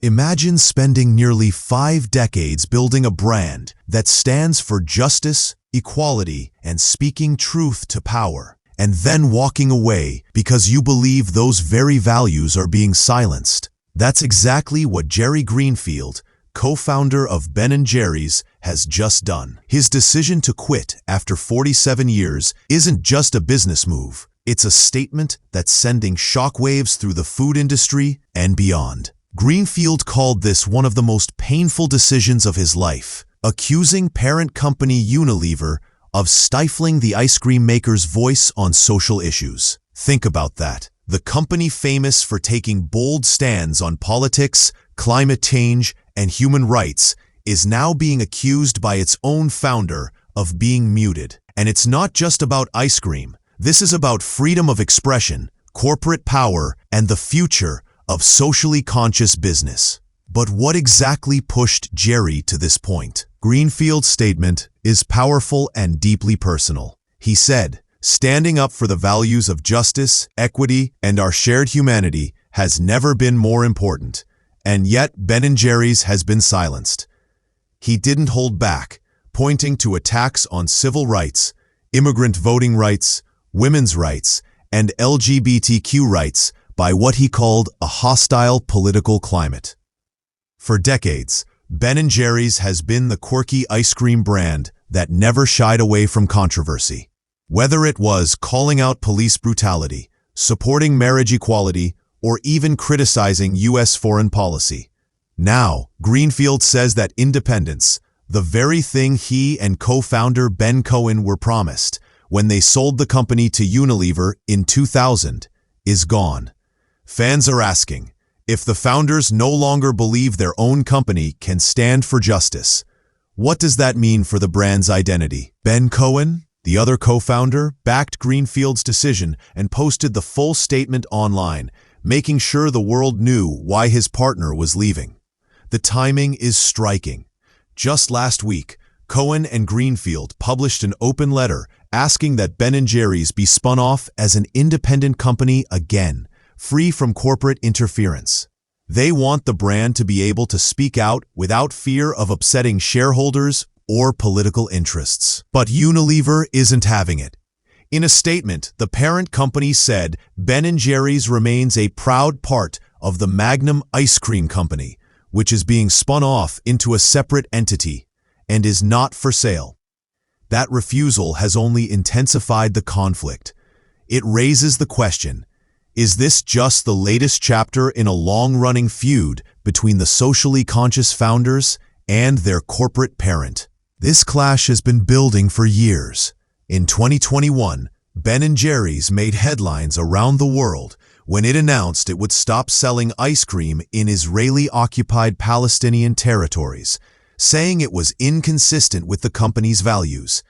Imagine spending nearly 5 decades building a brand that stands for justice, equality, and speaking truth to power, and then walking away because you believe those very values are being silenced. That's exactly what Jerry Greenfield, co-founder of Ben & Jerry's, has just done. His decision to quit after 47 years isn't just a business move. It's a statement that's sending shockwaves through the food industry and beyond. Greenfield called this one of the most painful decisions of his life, accusing parent company Unilever of stifling the ice cream maker's voice on social issues. Think about that. The company famous for taking bold stands on politics, climate change, and human rights is now being accused by its own founder of being muted. And it's not just about ice cream. This is about freedom of expression, corporate power, and the future of socially conscious business. But what exactly pushed Jerry to this point? Greenfield's statement is powerful and deeply personal. He said, "Standing up for the values of justice, equity, and our shared humanity has never been more important, and yet Ben & Jerry's has been silenced." He didn't hold back, pointing to attacks on civil rights, immigrant voting rights, women's rights, and LGBTQ rights by what he called a hostile political climate. For decades, Ben & Jerry's has been the quirky ice cream brand that never shied away from controversy. Whether it was calling out police brutality, supporting marriage equality, or even criticizing U.S. foreign policy. Now, Greenfield says that independence, the very thing he and co-founder Ben Cohen were promised when they sold the company to Unilever in 2000, is gone. Fans are asking, if the founders no longer believe their own company can stand for justice, what does that mean for the brand's identity? Ben Cohen, the other co-founder, backed Greenfield's decision and posted the full statement online, making sure the world knew why his partner was leaving. The timing is striking. Just last week, Cohen and Greenfield published an open letter asking that Ben & Jerry's be spun off as an independent company again, free from corporate interference. They want the brand to be able to speak out without fear of upsetting shareholders or political interests. But Unilever isn't having it. In a statement, the parent company said Ben & Jerry's remains a proud part of the Magnum Ice Cream Company, which is being spun off into a separate entity and is not for sale. That refusal has only intensified the conflict. It raises the question, is this just the latest chapter in a long-running feud between the socially conscious founders and their corporate parent? This clash has been building for years. In 2021, Ben & Jerry's made headlines around the world when it announced it would stop selling ice cream in Israeli-occupied Palestinian territories, saying it was inconsistent with the company's values.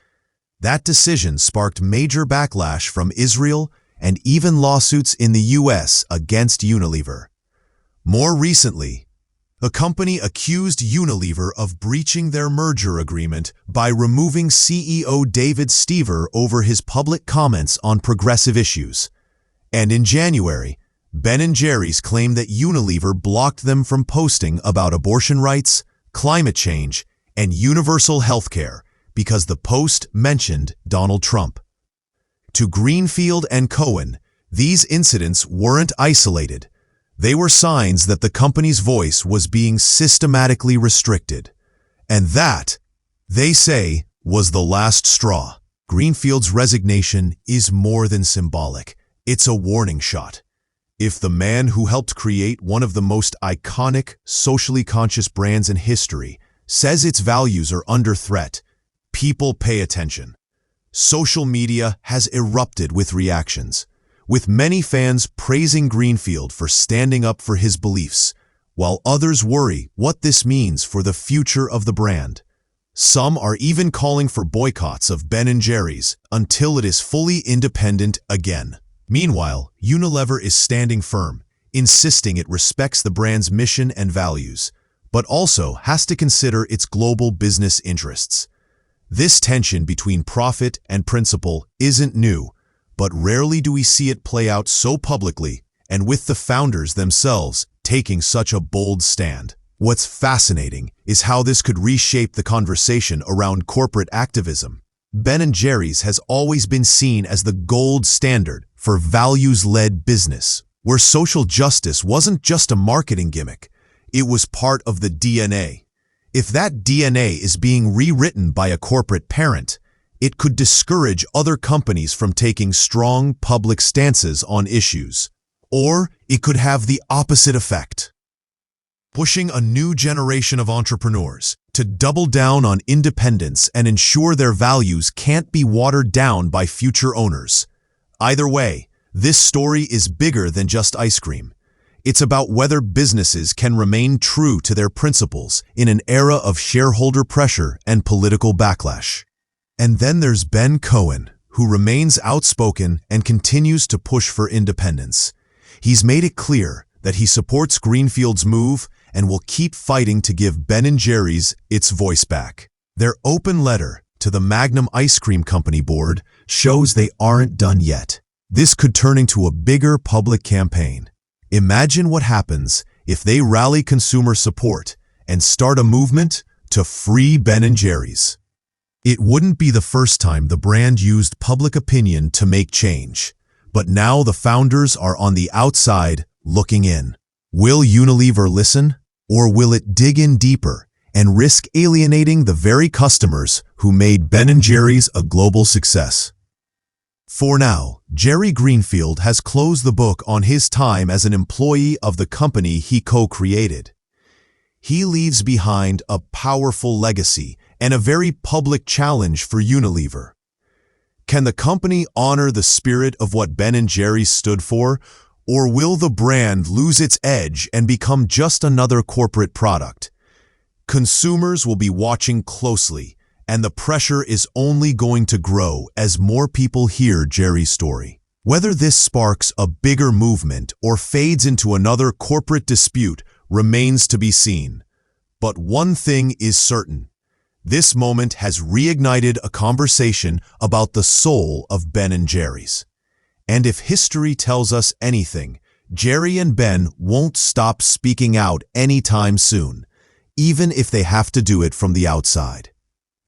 That decision sparked major backlash from Israel and even lawsuits in the U.S. against Unilever. More recently, the company accused Unilever of breaching their merger agreement by removing CEO David Stever over his public comments on progressive issues. And in January, Ben & Jerry's claimed that Unilever blocked them from posting about abortion rights, climate change, and universal health care because the post mentioned Donald Trump. To Greenfield and Cohen, these incidents weren't isolated. They were signs that the company's voice was being systematically restricted. And that, they say, was the last straw. Greenfield's resignation is more than symbolic. It's a warning shot. If the man who helped create one of the most iconic, socially conscious brands in history says its values are under threat, people pay attention. Social media has erupted with reactions, with many fans praising Greenfield for standing up for his beliefs, while others worry what this means for the future of the brand. Some are even calling for boycotts of Ben & Jerry's until it is fully independent again. Meanwhile, Unilever is standing firm, insisting it respects the brand's mission and values, but also has to consider its global business interests. This tension between profit and principle isn't new, but rarely do we see it play out so publicly and with the founders themselves taking such a bold stand. What's fascinating is how this could reshape the conversation around corporate activism. Ben & Jerry's has always been seen as the gold standard for values-led business, where social justice wasn't just a marketing gimmick, it was part of the DNA. If that DNA is being rewritten by a corporate parent, it could discourage other companies from taking strong public stances on issues. Or it could have the opposite effect, pushing a new generation of entrepreneurs to double down on independence and ensure their values can't be watered down by future owners. Either way, this story is bigger than just ice cream. It's about whether businesses can remain true to their principles in an era of shareholder pressure and political backlash. And then there's Ben Cohen, who remains outspoken and continues to push for independence. He's made it clear that he supports Greenfield's move and will keep fighting to give Ben & Jerry's its voice back. Their open letter to the Magnum Ice Cream Company board shows they aren't done yet. This could turn into a bigger public campaign. Imagine what happens if they rally consumer support and start a movement to free Ben & Jerry's. It wouldn't be the first time the brand used public opinion to make change, but now the founders are on the outside looking in. Will Unilever listen, or will it dig in deeper and risk alienating the very customers who made Ben & Jerry's a global success? For now, Jerry Greenfield has closed the book on his time as an employee of the company he co-created. He leaves behind a powerful legacy and a very public challenge for Unilever. Can the company honor the spirit of what Ben & Jerry's stood for, or will the brand lose its edge and become just another corporate product? Consumers will be watching closely, and the pressure is only going to grow as more people hear Jerry's story. Whether this sparks a bigger movement or fades into another corporate dispute remains to be seen. But one thing is certain. This moment has reignited a conversation about the soul of Ben & Jerry's. And if history tells us anything, Jerry and Ben won't stop speaking out anytime soon, even if they have to do it from the outside.